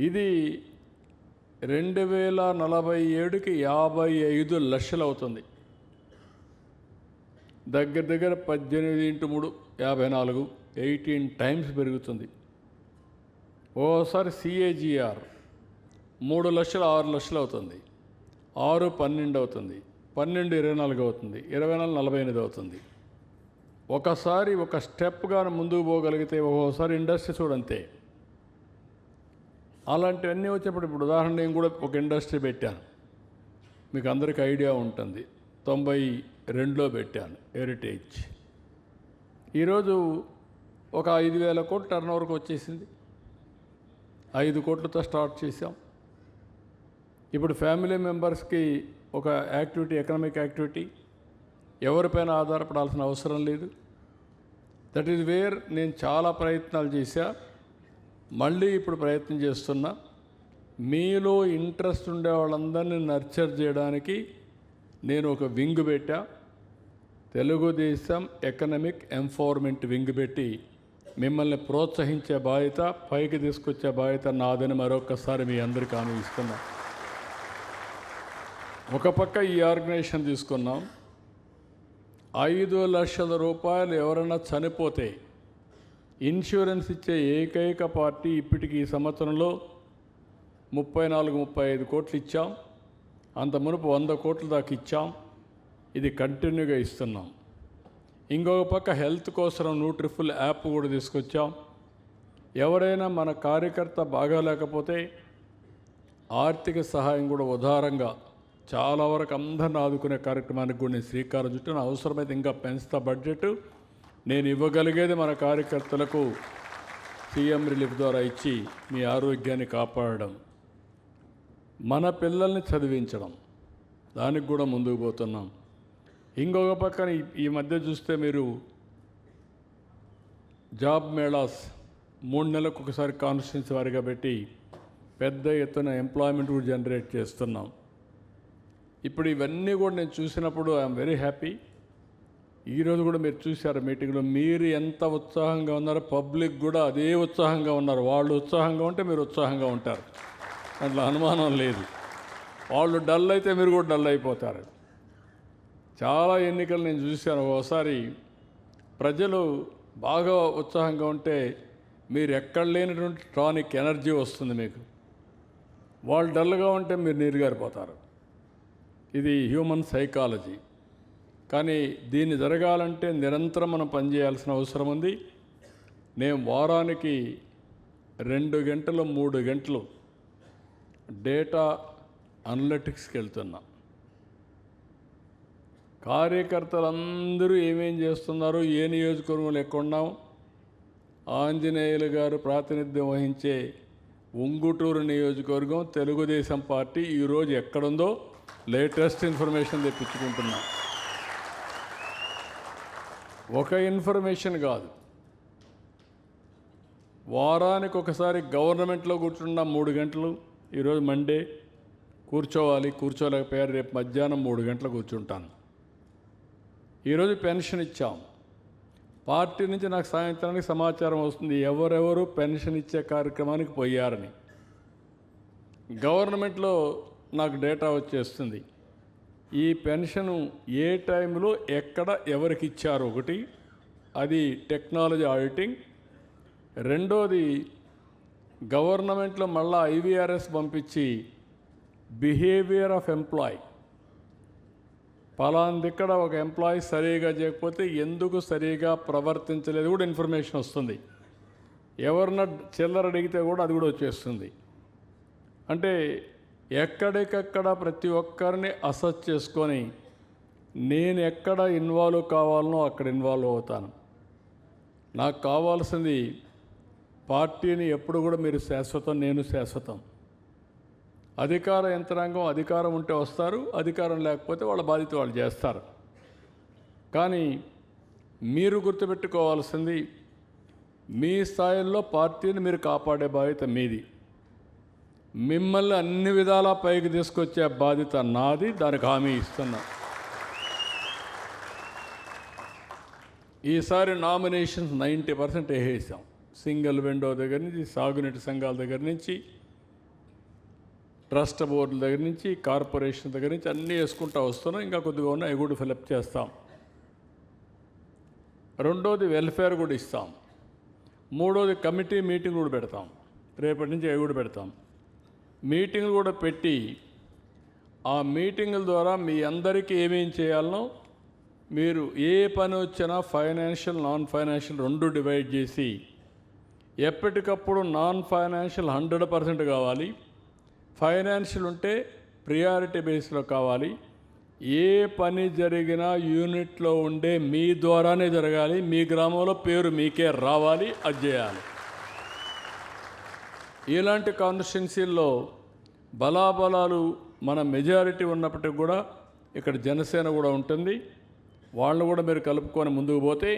ఇది 2047కి 55 లక్షలు అవుతుంది. దగ్గర దగ్గర 18 × 3 54 18 టైమ్స్ పెరుగుతుంది. ఓసారి CAGR 3 లక్షలు 6 లక్షలు అవుతుంది. 6 12 అవుతుంది. 12 24 అవుతుంది. 24 48 అవుతుంది. ఒకసారి ఒక స్టెప్గా ముందుకు పోగలిగితే ఒక్కోసారి ఇండస్ట్రీ చూడంతే. అలాంటివన్నీ వచ్చినప్పుడు ఇప్పుడు ఉదాహరణ నేను కూడా ఒక ఇండస్ట్రీ పెట్టాను, మీకు అందరికీ ఐడియా ఉంటుంది. 92లో పెట్టాను, హెరిటేజ్. ఈరోజు ఒక 5,000 కోట్ల టర్నోవర్కి వచ్చేసింది. 5 కోట్లతో స్టార్ట్ చేసాం. ఇప్పుడు ఫ్యామిలీ మెంబర్స్కి ఒక యాక్టివిటీ, ఎకనామిక్ యాక్టివిటీ, ఎవరిపైన ఆధారపడాల్సిన అవసరం లేదు. దట్ ఈజ్ వేర్ నేను చాలా ప్రయత్నాలు చేశా, మళ్ళీ ఇప్పుడు ప్రయత్నం చేస్తున్నా. మీలో ఇంట్రెస్ట్ ఉండే వాళ్ళందరినీ నర్చర్ చేయడానికి నేను ఒక వింగ్ పెట్టా, తెలుగుదేశం ఎకనామిక్ ఎంపవర్మెంట్ వింగ్ పెట్టి మిమ్మల్ని ప్రోత్సహించే బాధ్యత, పైకి తీసుకొచ్చే బాధ్యత నాదని మరొకసారి మీ అందరికీ హామీ ఇస్తున్నా. ఒక పక్క ఈ ఆర్గనైజేషన్ తీసుకున్నాం. 5 లక్షల రూపాయలు ఎవరైనా చనిపోతే ఇన్సూరెన్స్ ఇచ్చే ఏకైక పార్టీ ఇప్పటికి ఈ సంవత్సరంలో 34-35 కోట్లు ఇచ్చాం. అంత మునుపు 100 కోట్ల దాకా ఇచ్చాం. ఇది కంటిన్యూగా ఇస్తున్నాం. ఇంకొక పక్క హెల్త్ కోసం న్యూట్రిఫుల్ యాప్ కూడా తీసుకొచ్చాం. ఎవరైనా మన కార్యకర్త బాగాలేకపోతే ఆర్థిక సహాయం కూడా ఉదారంగా చాలా వరకు అందరిని ఆదుకునే కార్యక్రమానికి కూడా నేను శ్రీకారం చుట్టాను. అవసరమైతే ఇంకా పెంచుతా బడ్జెట్. నేను ఇవ్వగలిగేది మన కార్యకర్తలకు సీఎం రిలీఫ్ ద్వారా ఇచ్చి మీ ఆరోగ్యాన్ని కాపాడడం, మన పిల్లల్ని చదివించడం, దానికి కూడా ముందుకు పోతున్నాం. ఇంకొక పక్కన ఈ మధ్య చూస్తే మీరు జాబ్ మేళాస్ 3 నెలలకు ఒకసారి కాన్స్టిట్యున్సీ వారిగా పెట్టి పెద్ద ఎత్తున ఎంప్లాయ్మెంట్ కూడా జనరేట్ చేస్తున్నాం. ఇప్పుడు ఇవన్నీ కూడా నేను చూసినప్పుడు ఐఎమ్ వెరీ హ్యాపీ. ఈరోజు కూడా మీరు చూశారు మీటింగ్లో, మీరు ఎంత ఉత్సాహంగా ఉన్నారో పబ్లిక్ కూడా అదే ఉత్సాహంగా ఉన్నారు. వాళ్ళు ఉత్సాహంగా ఉంటే మీరు ఉత్సాహంగా ఉంటారు, దాంట్లో అనుమానం లేదు. వాళ్ళు డల్ అయితే మీరు కూడా డల్ అయిపోతారు. చాలా ఎన్నికలు నేను చూశాను. ఒకసారి ప్రజలు బాగా ఉత్సాహంగా ఉంటే మీరు ఎక్కడ లేనటువంటి టానిక్ ఎనర్జీ వస్తుంది మీకు. వాళ్ళు డల్గా ఉంటే మీరు నీరుగారిపోతారు. ఇది హ్యూమన్ సైకాలజీ. కానీ దీన్ని జరగాలంటే నిరంతరం మనం పనిచేయాల్సిన అవసరం ఉంది. నేను వారానికి 2 గంటలు 3 గంటలు డేటా అనలిటిక్స్కి వెళ్తున్నా. కార్యకర్తలందరూ ఏమేం చేస్తున్నారు, ఏ నియోజకవర్గంలో ఎక్కడున్నాం. ఆంజనేయులు గారు ప్రాతినిధ్యం వహించే ఉంగుటూరు నియోజకవర్గం తెలుగుదేశం పార్టీ ఈరోజు ఎక్కడుందో లేటెస్ట్ ఇన్ఫర్మేషన్ తెప్పించుకుంటున్నాం. ఒక ఇన్ఫర్మేషన్ కాదు, వారానికి ఒకసారి గవర్నమెంట్లో కూర్చున్న 3 గంటలు. ఈరోజు మండే కూర్చోవాలి, కూర్చోలేకపోయారు. రేపు మధ్యాహ్నం 3 గంటలు కూర్చుంటాను. ఈరోజు పెన్షన్ ఇచ్చాం. పార్టీ నుంచి నాకు సాయంత్రానికి సమాచారం వస్తుంది ఎవరెవరు పెన్షన్ ఇచ్చే కార్యక్రమానికి పోయారని. గవర్నమెంట్లో నాకు డేటా వచ్చేస్తుంది. ఈ పెన్షను ఏ టైంలో ఎక్కడ ఎవరికి ఇచ్చారు, ఒకటి అది టెక్నాలజీ ఆడిటింగ్. రెండోది గవర్నమెంట్లో మళ్ళా IVRS పంపించి బిహేవియర్ ఆఫ్ ఎంప్లాయ్, పలాందిక్కడ ఒక ఎంప్లాయీ సరిగా చేయకపోతే ఎందుకు సరిగా ప్రవర్తించలేదు కూడా ఇన్ఫర్మేషన్ వస్తుంది. ఎవరన్నా చిల్లర అడిగితే కూడా అది కూడా వచ్చేస్తుంది. అంటే ఎక్కడికక్కడ ప్రతి ఒక్కరిని అసెస్ చేసుకొని నేను ఎక్కడ ఇన్వాల్వ్ కావాలనో అక్కడ ఇన్వాల్వ్ అవుతాను. నాకు కావాల్సింది పార్టీని ఎప్పుడు కూడా మీరు శాశ్వతం, నేను శాశ్వతం. అధికార యంత్రాంగం అధికారం ఉంటే వస్తారు, అధికారం లేకపోతే వాళ్ళ బాధ్యత వాళ్ళు చేస్తారు. కానీ మీరు గుర్తుపెట్టుకోవాల్సింది మీ స్థాయిల్లో పార్టీని మీరు కాపాడే బాధ్యత మీది. మిమ్మల్ని అన్ని విధాలా పైకి తీసుకొచ్చే బాధ్యత నాది. దానికి హామీ ఇస్తున్నా. ఈసారి నామినేషన్స్ 90% వేసేసాం. సింగిల్ విండో దగ్గర నుంచి, సాగునీటి సంఘాల దగ్గర నుంచి, ట్రస్ట్ బోర్డుల దగ్గర నుంచి కార్పొరేషన్ దగ్గర నుంచి అన్నీ వేసుకుంటూ వస్తున్నాం. ఇంకా కొద్దిగా ఉన్నాయి, అవి కూడా ఫిలప్ చేస్తాం. రెండోది వెల్ఫేర్ కూడా ఇస్తాం. మూడోది కమిటీ మీటింగ్ కూడా పెడతాం. రేపటి నుంచి అవి కూడా పెడతాం. మీటింగ్లు కూడా పెట్టి ఆ మీటింగుల ద్వారా మీ అందరికీ ఏమేం చేయాలనో, మీరు ఏ పని వచ్చినా ఫైనాన్షియల్ నాన్ ఫైనాన్షియల్ రెండు డివైడ్ చేసి ఎప్పటికప్పుడు నాన్ ఫైనాన్షియల్ 100% కావాలి, ఫైనాన్షియల్ ఉంటే ప్రియారిటీ బేస్లో కావాలి. ఏ పని జరిగినా యూనిట్లో ఉండే మీ ద్వారానే జరగాలి, మీ గ్రామంలో పేరు మీకే రావాలి, అది చేయాలి. ఇలాంటి కాన్స్టిట్యున్సీల్లో బలాబలాలు మన మెజారిటీ ఉన్నప్పటికీ కూడా ఇక్కడ జనసేన కూడా ఉంటుంది. వాళ్ళను కూడా మీరు కలుపుకొని ముందుకు పోతే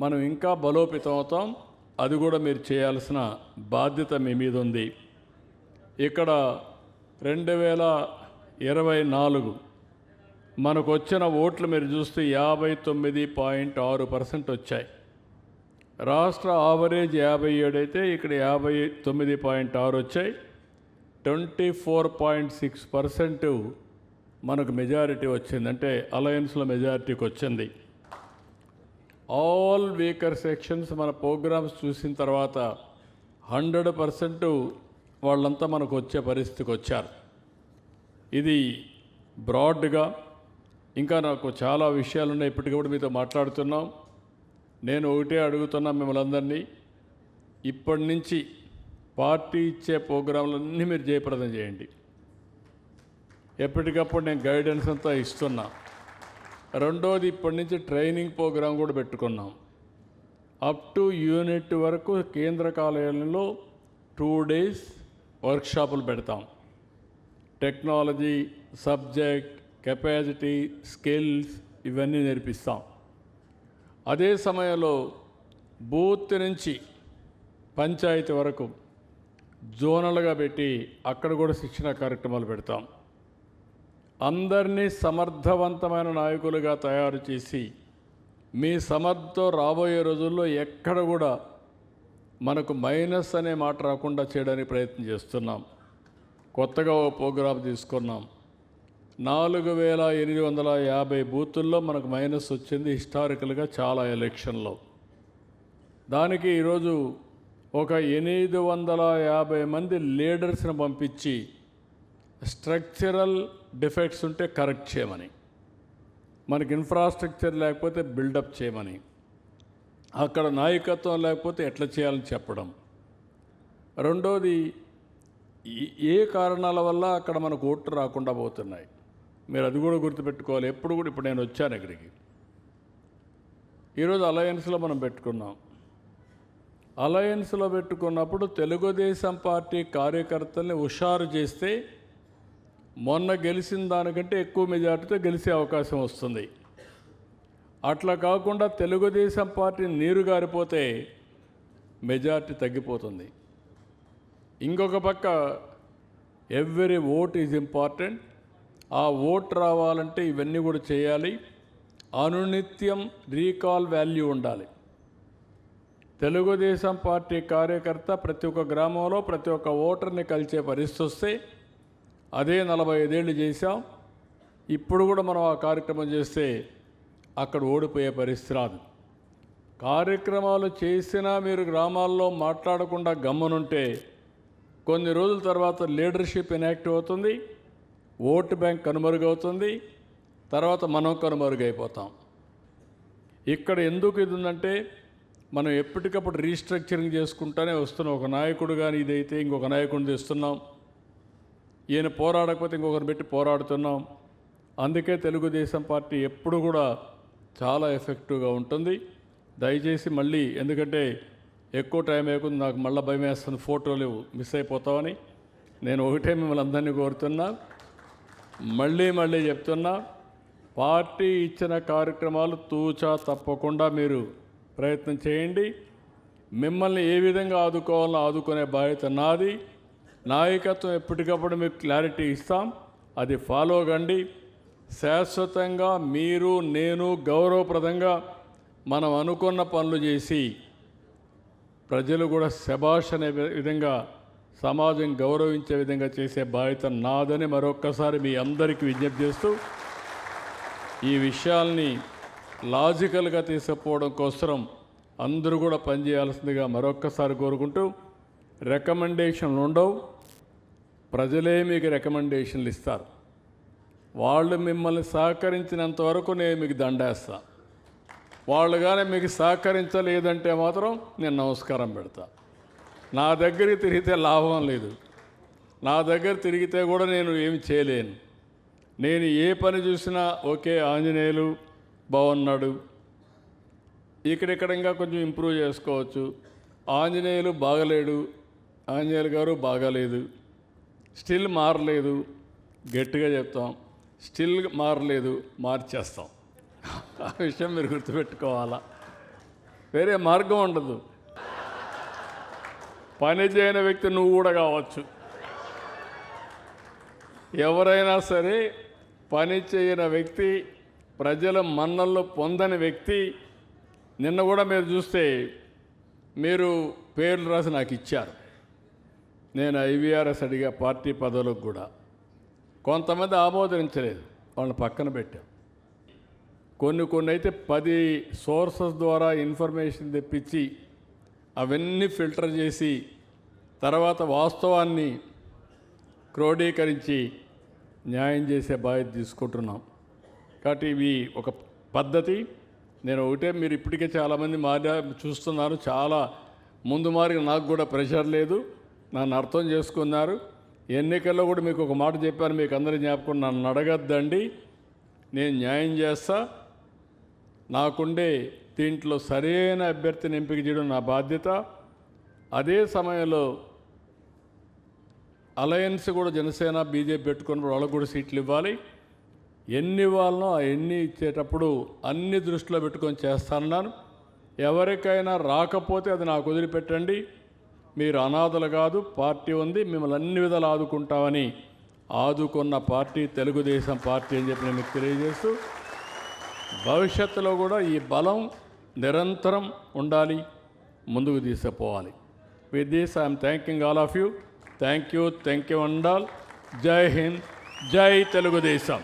మనం ఇంకా బలోపేతం అవుతాం. అది కూడా మీరు చేయాల్సిన బాధ్యత మీ మీద ఉంది. ఇక్కడ 2024 మనకు వచ్చిన ఓట్లు మీరు చూస్తే 59.6% వచ్చాయి. రాష్ట్ర ఆవరేజ్ 57 అయితే ఇక్కడ 59.6 వచ్చాయి. 24.6% మనకు మెజారిటీ వచ్చింది, అంటే అలయన్స్లో మెజారిటీకి వచ్చింది. ఆల్ వీకర్ సెక్షన్స్ మన ప్రోగ్రామ్స్ చూసిన తర్వాత 100% వాళ్ళంతా మనకు వచ్చే పరిస్థితికి వచ్చారు. ఇది బ్రాడ్గా ఇంకా నాకు చాలా విషయాలు ఉన్నాయి, ఇప్పటికప్పుడు మీతో మాట్లాడుతున్నాం. నేను ఒకటే అడుగుతున్నా మిమ్మల్ని అందరినీ, ఇప్పటి నుంచి పార్టీ ఇచ్చే ప్రోగ్రాంలన్నీ మీరు జయప్రదం చేయండి. ఎప్పటికప్పుడు నేను గైడెన్స్ అంతా ఇస్తున్నా. రెండోది, ఇప్పటి నుంచి ట్రైనింగ్ ప్రోగ్రాం కూడా పెట్టుకున్నాం. అప్ టు యూనిట్ వరకు కేంద్ర కార్యాలయంలో 2 days వర్క్షాపులు పెడతాం. టెక్నాలజీ, సబ్జెక్ట్, కెపాసిటీ, స్కిల్స్ ఇవన్నీ నేర్పిస్తాం. అదే సమయంలో బూత్ నుంచి పంచాయతీ వరకు జోనల్గా పెట్టి అక్కడ కూడా శిక్షణ కార్యక్రమాలు పెడతాం. అందరినీ సమర్థవంతమైన నాయకులుగా తయారు చేసి మీ సమర్థతో రాబోయే రోజుల్లో ఎక్కడ కూడా మనకు మైనస్ అనే మాట రాకుండా చేయడానికి ప్రయత్నం చేస్తున్నాం. కొత్తగా ఓ ప్రోగ్రాం తీసుకున్నాం. 4850 బూతుల్లో మనకు మైనస్ వచ్చింది హిస్టారికల్గా చాలా ఎలక్షన్లో. దానికి ఈరోజు ఒక 850 మంది లీడర్స్ని పంపించి స్ట్రక్చరల్ డిఫెక్ట్స్ ఉంటే కరెక్ట్ చేయమని, మనకి ఇన్ఫ్రాస్ట్రక్చర్ లేకపోతే బిల్డప్ చేయమని, అక్కడ నాయకత్వం లేకపోతే ఎట్లా చేయాలని చెప్పడం. రెండోది, ఏ కారణాల వల్ల అక్కడ మనకు ఓట్లు రాకుండా పోతున్నాయి, మీరు అది కూడా గుర్తుపెట్టుకోవాలి. ఎప్పుడు కూడా ఇప్పుడు నేను వచ్చాను ఇక్కడికి, ఈరోజు అలయన్స్లో మనం పెట్టుకున్నాం. అలయన్స్లో పెట్టుకున్నప్పుడు తెలుగుదేశం పార్టీ కార్యకర్తల్ని హుషారు చేస్తే మొన్న గెలిచిన దానికంటే ఎక్కువ మెజార్టీతో గెలిచే అవకాశం వస్తుంది. అట్లా కాకుండా తెలుగుదేశం పార్టీ నీరు గారిపోతే మెజార్టీ తగ్గిపోతుంది. ఇంకొక పక్క ఎవ్రీ ఓట్ ఈజ్ ఇంపార్టెంట్. ఆ ఓట్ రావాలంటే ఇవన్నీ కూడా చేయాలి. అనునిత్యం రీకాల్ వాల్యూ ఉండాలి. తెలుగుదేశం పార్టీ కార్యకర్త ప్రతి ఒక్క గ్రామంలో ప్రతి ఒక్క ఓటర్ని కలిసే పరిస్థితి వస్తే, అదే 45 ఏళ్ళు చేశాం. ఇప్పుడు కూడా మనం ఆ కార్యక్రమం చేస్తే అక్కడ ఓడిపోయే పరిస్థితి రాదు. కార్యక్రమాలు చేసినా మీరు గ్రామాల్లో మాట్లాడకుండా గమ్మునుంటే కొన్ని రోజుల తర్వాత లీడర్షిప్ ఇన్యాక్టివ్ అవుతుంది, ఓటు బ్యాంక్ కనుమరుగవుతుంది, తర్వాత మనం కనుమరుగైపోతాం. ఇక్కడ ఎందుకు ఇది ఉందంటే, మనం ఎప్పటికప్పుడు రీస్ట్రక్చరింగ్ చేసుకుంటూనే వస్తున్నాం. ఒక నాయకుడు కానీ ఇదైతే ఇంకొక నాయకుడిని తెస్తున్నాం, ఈయన పోరాడకపోతే ఇంకొకరిని పెట్టి పోరాడుతున్నాం. అందుకే తెలుగుదేశం పార్టీ ఎప్పుడు కూడా చాలా ఎఫెక్టివ్గా ఉంటుంది. దయచేసి మళ్ళీ, ఎందుకంటే ఎక్కువ టైం అయిపోతుంది, నాకు మళ్ళీ భయం వేస్తుంది ఫోటోలు మిస్ అయిపోతామని. నేను ఒకటే మిమ్మల్ని అందరినీ కోరుతున్నా, మళ్ళీ చెప్తున్నా, పార్టీ ఇచ్చిన కార్యక్రమాలు తూచా తప్పకుండా మీరు ప్రయత్నం చేయండి. మిమ్మల్ని ఏ విధంగా ఆదుకోవాలో ఆదుకునే బాధ్యత నాది. నాయకత్వం ఎప్పటికప్పుడు మీకు క్లారిటీ ఇస్తాం, అది ఫాలో కండి. శాశ్వతంగా మీరు, నేను గౌరవప్రదంగా మనం అనుకున్న పనులు చేసి ప్రజలు కూడా శభాష్ అనే విధంగా సమాజం గౌరవించే విధంగా చేసే బాధ్యత నాదని మరొక్కసారి మీ అందరికీ విజ్ఞప్తి చేస్తూ ఈ విషయాల్ని లాజికల్గా తీసుకుపోవడం కోసం అందరూ కూడా పనిచేయాల్సిందిగా మరొక్కసారి కోరుకుంటూ రికమెండేషన్లు ఉండవు, ప్రజలే మీకు రికమెండేషన్లు ఇస్తారు. వాళ్ళు మిమ్మల్ని సహకరించినంత వరకు నేను మీకు దండేస్తా. వాళ్ళు కానీ మీకు సహకరించలేదంటే మాత్రం నేను నమస్కారం పెడతా. నా దగ్గరికి తిరిగితే లాభం లేదు, నా దగ్గర తిరిగితే కూడా నేను ఏమి చేయలేను. నేను ఏ పని చూసినా ఓకే ఆంజనేయులు బాగున్నాడు, ఇక్కడిక్కడ ఇంకా కొంచెం ఇంప్రూవ్ చేసుకోవచ్చు, ఆంజనేయులు బాగలేడు, ఆంజనేయులు గారు బాగాలేదు, స్టిల్ మారలేదు గట్టిగా చెప్తాం, స్టిల్ మారలేదు మార్చేస్తాం. ఆ విషయం మీరు గుర్తుపెట్టుకోవాలా, వేరే మార్గం ఉండదు. పని చేయని వ్యక్తి నువ్వు కూడా కావచ్చు. ఎవరైనా సరే పని చేయని వ్యక్తి, ప్రజల మన్నల్లో పొందని వ్యక్తి, నిన్న కూడా మీరు చూస్తే మీరు పేర్లు రాసి నాకు ఇచ్చారు. నేను ఐవీఆర్ఎస్ అడిగా పార్టీ పదవులకు కూడా, కొంతమంది ఆమోదించలేదు, వాళ్ళని పక్కన పెట్టాం. కొన్ని అయితే 10 సోర్సెస్ ద్వారా ఇన్ఫర్మేషన్ తెప్పించి అవన్నీ ఫిల్టర్ చేసి తర్వాత వాస్తవాన్ని క్రోడీకరించి న్యాయం చేసే బాధ్యత తీసుకుంటున్నాం. కాబట్టి ఇవి ఒక పద్ధతి. నేను ఒకటే, మీరు ఇప్పటికే చాలామంది చూస్తున్నారు, చాలా ముందు మారి నాకు కూడా ప్రెషర్ లేదు, నన్ను అర్థం చేసుకున్నారు. ఎన్నికల్లో కూడా మీకు ఒక మాట చెప్పాను, మీకు అందరి జ్ఞాపకం, నన్ను అడగద్దండి, నేను న్యాయం చేస్తా. నాకుండే దీంట్లో సరైన అభ్యర్థిని ఎంపిక చేయడం నా బాధ్యత. అదే సమయంలో అలయన్స్ కూడా జనసేన బీజేపీ పెట్టుకుని వాళ్ళకు కూడా సీట్లు ఇవ్వాలి. ఎన్ని ఇవ్వాలనో ఆ ఎన్ని ఇచ్చేటప్పుడు అన్ని దృష్టిలో పెట్టుకొని చేస్తానన్నాను. ఎవరికైనా రాకపోతే అది నాకు వదిలిపెట్టండి, మీరు అనాథలు కాదు, పార్టీ ఉంది, మిమ్మల్ని అన్ని విధాలు ఆదుకుంటామని ఆదుకున్న పార్టీ తెలుగుదేశం పార్టీ అని చెప్పి నేను మీకు తెలియజేస్తూ, భవిష్యత్తులో కూడా ఈ బలం నిరంతరం ఉండాలి, ముందుకు తీసుకుపోవాలి. With this I'm thanking all of you. Thank you and all. Jai Hind, జై తెలుగుదేశం.